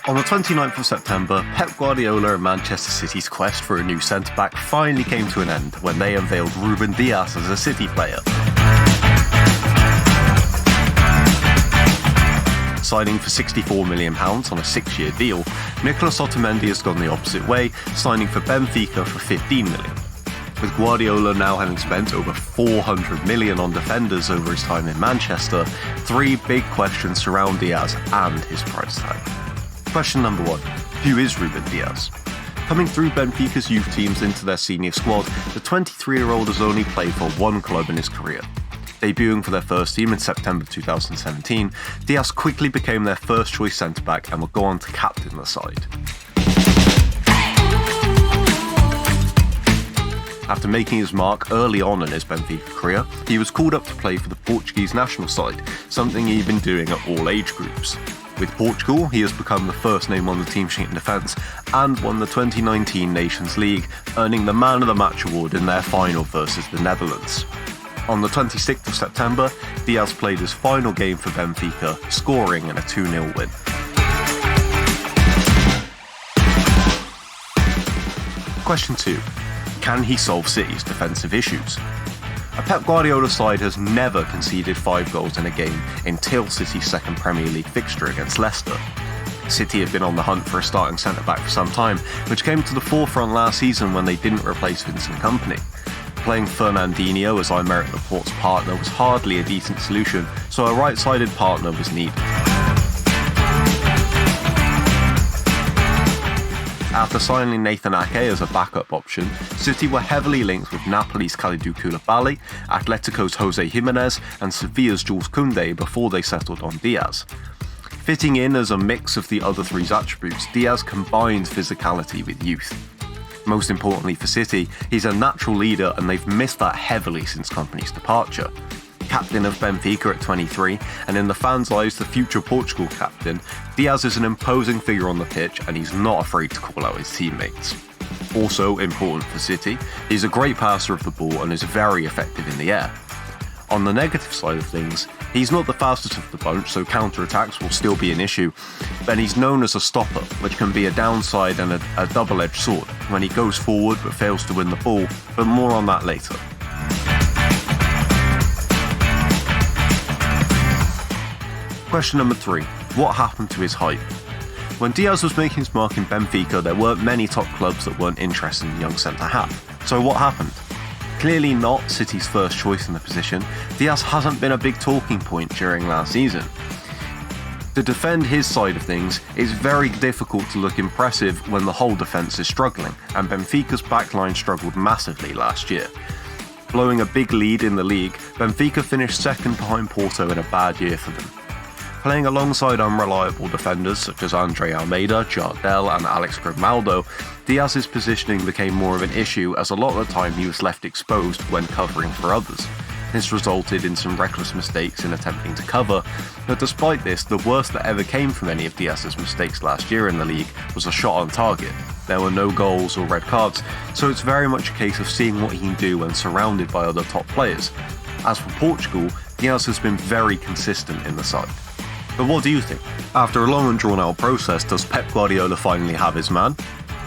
On the 29th of September, Pep Guardiola and Manchester City's quest for a new centre-back finally came to an end when they unveiled Ruben Dias as a City player. Signing for £64 million on a 6-year deal, Nicolas Otamendi has gone the opposite way, signing for Benfica for £15 million. With Guardiola now having spent over £400 million on defenders over his time in Manchester, three big questions surround Dias and his price tag. Question number 1. Who is Ruben Dias? Coming through Benfica's youth teams into their senior squad, the 23-year-old has only played for one club in his career. Debuting for their first team in September 2017, Dias quickly became their first-choice centre-back and would go on to captain the side. After making his mark early on in his Benfica career, he was called up to play for the Portuguese national side, something he'd been doing at all age groups. With Portugal, he has become the first name on the team sheet in defence and won the 2019 Nations League, earning the Man of the Match award in their final versus the Netherlands. On the 26th of September, Dias played his final game for Benfica, scoring in a 2-0 win. Question 2. Can he solve City's defensive issues? A Pep Guardiola side has never conceded 5 goals in a game until City's second Premier League fixture against Leicester. City have been on the hunt for a starting centre-back for some time, which came to the forefront last season when they didn't replace Vincent Kompany. Playing Fernandinho as Aymeric Laporte's partner was hardly a decent solution, so a right-sided partner was needed. After signing Nathan Ake as a backup option, City were heavily linked with Napoli's Kalidou Koulibaly, Atletico's Jose Jimenez and Sevilla's Jules Koundé before they settled on Dias. Fitting in as a mix of the other three's attributes, Dias combines physicality with youth. Most importantly for City, he's a natural leader and they've missed that heavily since Kompany's departure. Captain of Benfica at 23, and in the fans' eyes the future Portugal captain, Dias is an imposing figure on the pitch and he's not afraid to call out his teammates. Also important for City, he's a great passer of the ball and is very effective in the air. On the negative side of things, he's not the fastest of the bunch, so counter-attacks will still be an issue, but he's known as a stopper, which can be a downside and a double-edged sword when he goes forward but fails to win the ball, but more on that later. Question number 3. What happened to his hype? When Dias was making his mark in Benfica, there weren't many top clubs that weren't interested in the young centre-half. So what happened? Clearly not City's first choice in the position, Dias hasn't been a big talking point during last season. To defend his side of things, it's very difficult to look impressive when the whole defence is struggling, and Benfica's backline struggled massively last year. Blowing a big lead in the league, Benfica finished second behind Porto in a bad year for them. Playing alongside unreliable defenders such as Andre Almeida, Jardel and Alex Grimaldo, Dias's positioning became more of an issue as a lot of the time he was left exposed when covering for others. This resulted in some reckless mistakes in attempting to cover, but despite this, the worst that ever came from any of Dias's mistakes last year in the league was a shot on target. There were no goals or red cards, so it's very much a case of seeing what he can do when surrounded by other top players. As for Portugal, Dias has been very consistent in the side. But what do you think? After a long and drawn out process, does Pep Guardiola finally have his man?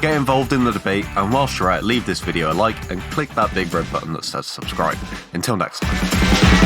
Get involved in the debate, and whilst you're at it, leave this video a like and click that big red button that says subscribe. Until next time.